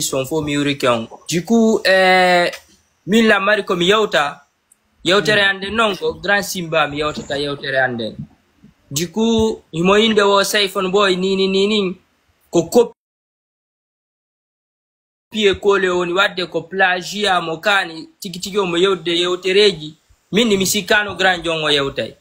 son fo mi wuri ken du coup min la mari ko mi yewta yewtere ande non ko grand simba mi yewtata yewtere ande du coup mo inde wo sayfon boy ni ko copie kole woni wadde ko plagia mo kani tigi mo yewde yewtereji min mi sikano grand jongo yewtay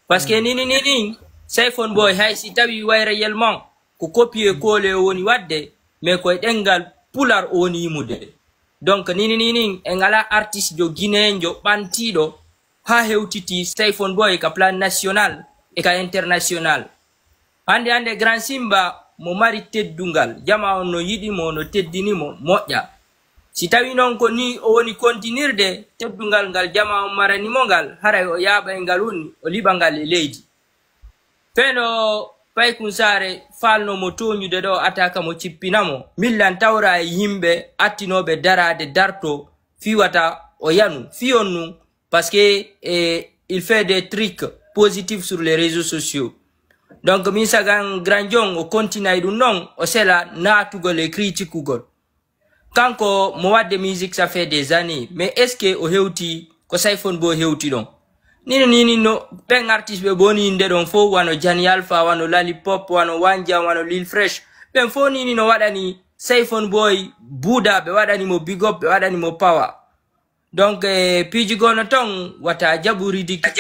parce que ni sayfon boy hay si tawi wayra yelmon ko copie kole woni wadde mais ko dengal pular woni yimude donc ni en ala artiste jo guinéen bantido ha hewtiti sayfon boy ka plan national e ka international hande grand simba mo mari teddungal jama on no yidi mo no teddini mo moƴƴa si tawi non ko ni o woni continuerde teddungal ngal jama on marani mo ngal haray o yaaba e ngal woni o liba ngal e leydi feno pay kun sare falno mo toñude do ataka mo cippinamo millan tawra e yimbe attinobe darade darto fiwata o yanu fionu parce que il fait des trucs positifs sur les réseaux sociaux. Donc min sagan grand jong o continue dum non o sela natugo les critiques gol kanko mo wadde musique ça fait des années mais est-ce que o hewti ko sayfon bo hewti don ni no ben artiste be boni inde don fo wano Jani Alpha wano Lollipop wano Wanja wano Lil Fresh ben fo ni no wadani sayfon boy buda be wadani mo big up be wadani mo power donc piji gono ton wata jabu ridicule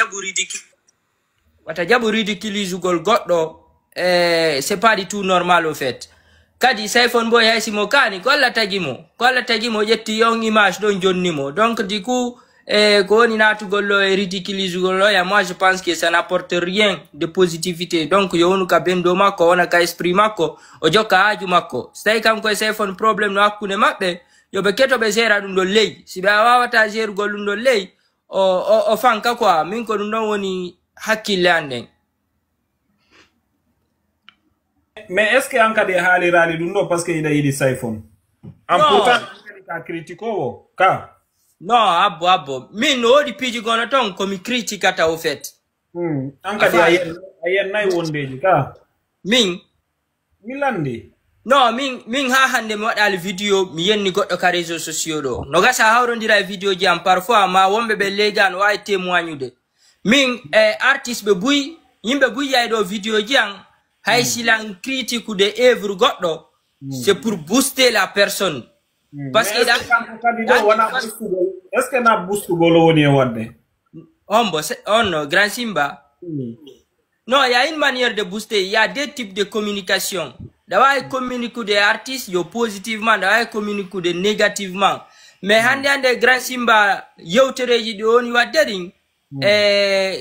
goddo c'est pas du tout normal au fait kadi sayfon boy hay simo kani kolla tagimo jetti yon image don jonnimo donc du coup ko ni natugollo e ridicule gollo ya moi je pense que ça n'apporte rien de positivité donc yo wonu ka bendo makko wona ka esprit makko o jokka aju makko stay kam ko sayfon problème no hakkunde mabbe yo be keto be zera dum do ley si be wawata zeru gollum do ley o fanka quoi min ko dum don woni hakkille anden mais est-ce que ankade haalirali dum do parce que ida yidi sayfon am pourtant ka critiquo ka non abo min no di piji gono ton ko mi critiquata au fait ankade ayen nay wondeji ka min milandi non min ha hande mi wadal video mi yenni goddo ka réseaux sociaux do no gasa hawrondira video ji am parfois ma wombe be legan way témoignude min artiste be buy yimbe buy yaydo video ji an hay silan critique de œuvre goddo c'est pour booster la personne parce que est-ce que na boost golo woni wadde on grand simba non il y a une manière de booster il y a deux types de communication d'abord communiquer des artistes yo positivement d'abord communiquer négativement mais hande grand simba yewtereji di woni wadde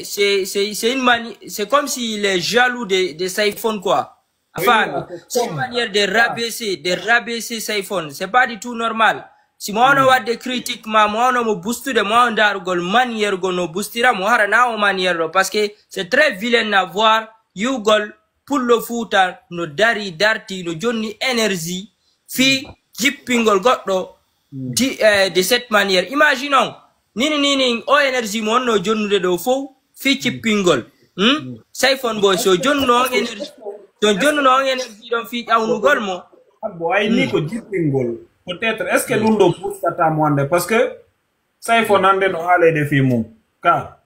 c'est comme s'il est jaloux de Sayfon quoi. Enfin, c'est une manière de rabaisser Sayfon. C'est pas du tout normal. Si moi on a des critiques, moi on me booste de moi on dargol manière go no boostira moi harana o manière parce que c'est très vilain à voir you gol pour le foot no darti no jonni énergie fi jippingol goddo de cette manière. Imaginons nini o énergie mo no jonnude do fo fi jippingol Sayfon boy so jonno énergie don fi awnugol mo abo ay ni ko jippingol peut-être est-ce que lundo boostata monde parce que Sayfon ande no haale de fi mum ka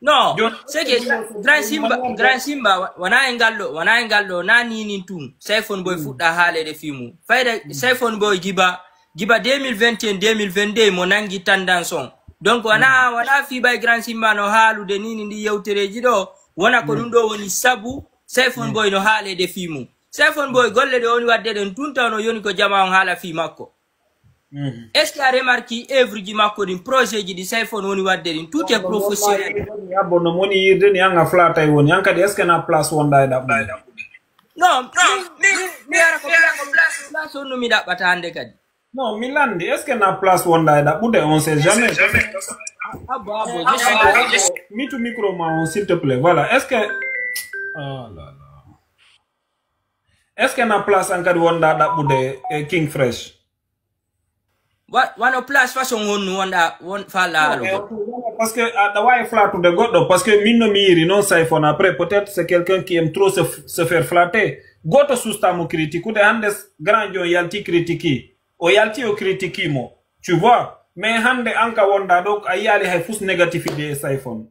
non c'est que grand simba wana engallo na nini tun Sayfon boy fudda haale de fi mum fayda Sayfon boy giba 2021 2022 mo nangi tendance on donc wana fi bay grand simba no haalude nini ndi yewtereji do wana ko dum do woni sabu Sayfon boy no haale de fi mum Sayfon boy golle de woni wadde den tunta no yoni ko jama on haala fi makko est-ce qu'il a remarqué œuvre ji makko din projet ji di Sayfon woni wadde din tout est professionnel yabo no moni yirde ni anga flata woni anka de est-ce que na place wonda e dabba non mi ara ko place on no mi dabbata hande kadi non Milandi est-ce que na place wonda e dabbude on sait jamais abo mitu micro ma on s'il te plaît voilà est-ce que oh là là est-ce que na place ankadi wonda dabbude King Fresh wano place façon wonda fala parce que da way flattude goddo parce que min no mi yiri non Sayfon après peut-être c'est quelqu'un qui aime trop se faire flatter goto susta mo critique de hande grand jon yalti critique o yalti o critique mo tu vois mais hande anka wonda do a yali hay fus négativité Saifon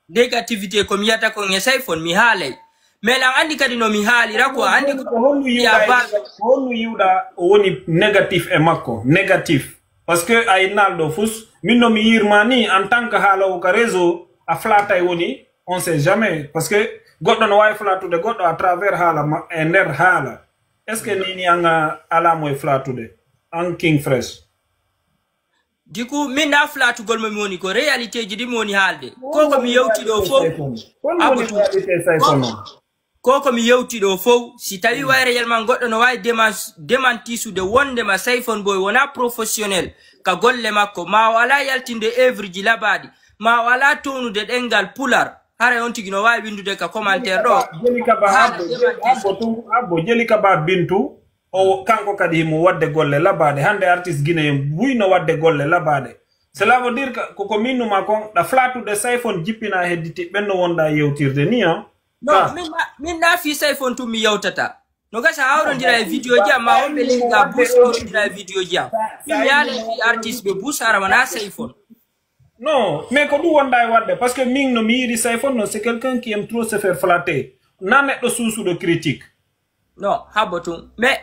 négativité ko mi yata ko nge Saifon mi haalay mais la andi kadi no mi haali rako andi ko honnu yiwda o woni négatif e makko négatif parce que ay naldo fus minno mi yirmani en tant que haalawo ka réseau a flatay woni on sait jamais parce que goddo no way flatude goddo à travers haala e nder haala est ce que nini anga ala moy flatude en King Fresh du coup min na flatugol mo mi woni ko réalité ji di mo woni haalde koko mi yewti do fo koko mi yewti do fo si tawi wayre yelman goddo no way démenti sude wonde ma Saifon boy wona professionnel ka golle makko ma wala yaltinde œuvre ji labadi ma wala tonude dengal pular hare on tigi no way windude ka commentaire do jelika ba bintu o kanko kadi mo wadde golle labade hande artiste guinéen buyno wadde golle labade cela veut dire que koko minnuma kon da flatude Saifon jippina hedditi benno wonda yewtirde ni non min na fi Saifon tu mi yewtata no gasa hawrondira e video ji amma on be linga bus hawrondira e video ji mi yale fi artiste be bus ara mana Saifon non mais ko du wonda e wadde parce que min no mi yidi Saifon non c'est quelqu'un qui aime trop se faire flatter nan neddo suusu de critique non habotum mais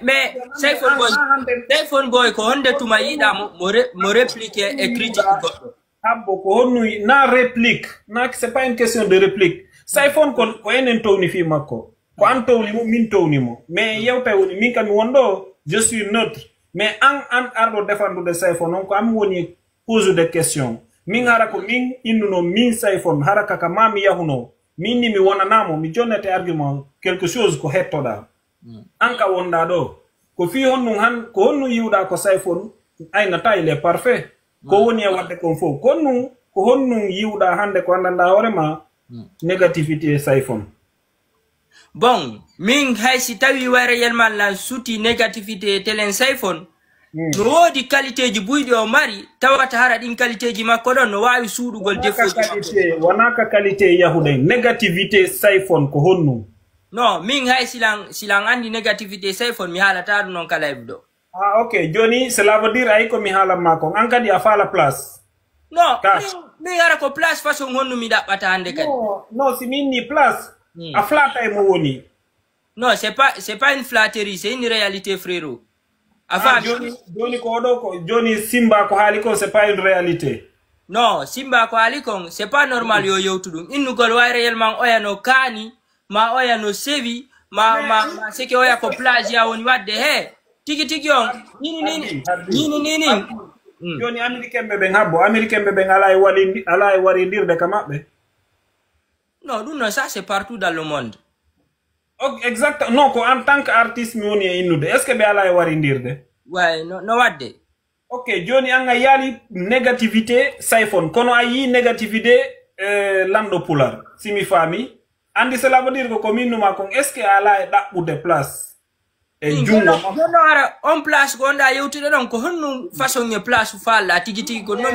Saifon boy ko honde tuma yida mo répliquer et critique goddo habbo ko honnu na réplique na c'est pas une question de réplique Saifon ko enen towni fi makko ko an towni mo min towni mo mais yewta woni min kam wondo je suis neutre mais an ardo défendre de Saifon on ko am woni pose des questions min hara ko min innuno min Saifon hara kaka mami yahuno min ni mi wonanamo mi jonnete argument quelque chose ko hettoda anka wonda do ko fi honnu han ko honnu yiwda ko Saifon aynata il est parfait ko woni e wadde kon fo ko honnu yiwda hande ko andanda horema négativité Saifon bon min haysi tawi wayre yelman la suti négativité telen Saifon no wodi qualité ji buydi o mari tawata hara din qualité ji makko don no wawi suudugol défaut wana ka qualité yahude négativité Saifon ko honnu non min hay silang andi négativité Saifon mi halata non kala hebdo ah ok joni cela veut dire ay ko mi hala mako an kadi a fala place non mi ara ko place façon honnu mi dabbata hande kadi non si min ni place a flata e mo woni non c'est pas une flatterie c'est une réalité frérot enfin joni ko do ko joni Simba ko haali ko c'est pas une réalité non Simba ko haali ko c'est pas normal yo yewtudum innugol wayre yelman oyano kani ma oyano sevi ma seke oya ko plage ya woni wadde he tigi on nini joni américain be ben habbo américain be ben ala warindirde ka mabbe non non ça c'est partout dans le monde ok exact non ko en tant qu'artiste mi woni e innude est ce que be ala warindirde ouais no wadde ok joni anga yali négativité Saifon kono ayi négativité lando pular simi fami andi cela veut dire que commune ma kon est ce que ala e dabbude place e jungo no ara on place gonda yewtude don ko honnu façon ne place falla tigi ko non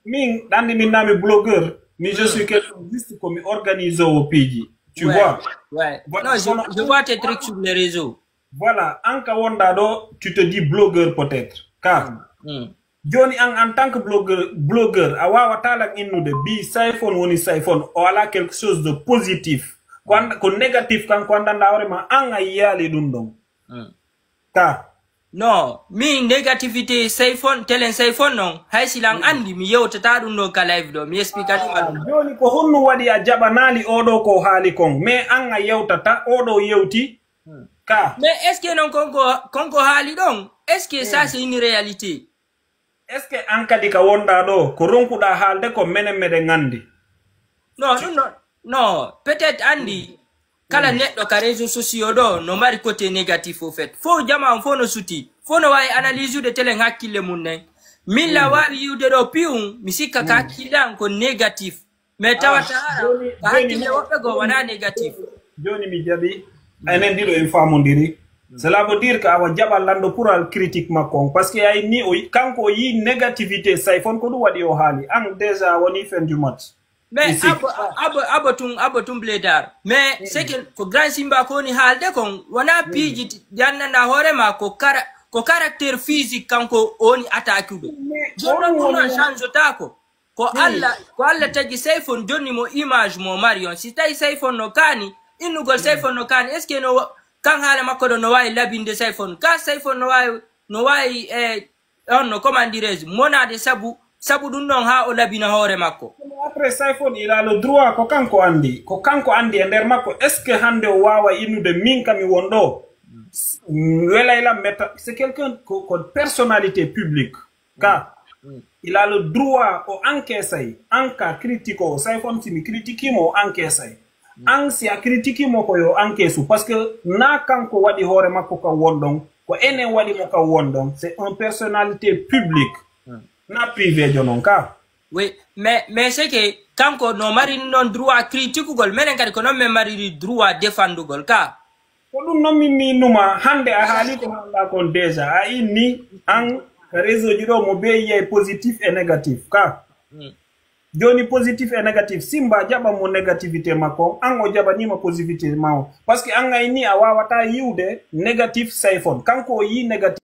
min dandi min nami blogueur mais je suis quelqu'un juste comme organiser au pays tu vois ouais non je vois tes trucs sur les réseaux voilà anka wonda do tu te dis blogueur peut-être car joni en tant que blogueur a wawa talak innude bi Saifon woni Saifon o ala quelque chose de positif ko négatif kan ko andanda horema anga yali dum don ka non mi négativité Saifon telen Saifon non hay silang andi mi yewtata dum do ka live do mi explica dum joni ko honnu wadi a jabanali odo ko haali kon mais anga yewtata odo yewti ka mais est ce que non konko haali don est ce que ça c'est une réalité est ce que ankadi ka wonda do ko ronkuda haalde ko menen mede ngandi non peut-être andi kala neddo ka réseaux sociaux do no mari côté négatif au fait fo jama fo no suti fo no way analyse de telen hakkille mun nen min la wari yude do pium mi sikka ka hakkille ko négatif mais tawata hakkille wobbe go wana négatif joni mi jabi enen dido en famondiri cela veut dire que awa jabal lando pour al critique makon parce que ay ni o kanko yi négativité Saifon ko du wadi o haali an déjà woni fin du match mais abo tum bledar mais c'est que ko grand simba ko ni halde kon wana piji janna na hore ma ko caractère physique kanko oni attaque do jono change tako ko alla tagi sayfon jonni mo image mo marion si tay sayfon no kani innugol sayfon no kani est ce que no kan hala makko do no way labinde sayfon ka sayfon no way on comment dirais-je monade sabu dun non ha o labina hore makko après sayfon il a le droit ko kanko andi e nder makko est ce que hande o wawa innude min kam mi wondo welayla meta c'est quelqu'un ko personnalité publique ka il a le droit o encaisser anka critiquo sayfon si mi critiquimo encaisser an si a critiquimo ko yo encaisse parce que na kanko wadi hore makko ka wondon ko enen wadi mo ka wondon c'est une personnalité publique na privé jonon ka oui mais c'est que kanko no mari non droit critique gol menen kadi ko non me mari droit défendre gol ka ko dum non mi numa hande a haali ko handa kon déjà a inni an réseau jiro mo be yey positif et négatif ka joni positif et négatif simba jaba mo négativité makko an o jaba ni ma positivité mawo parce que an ngay ni a wawata yiwde négatif sayfon kanko yi négatif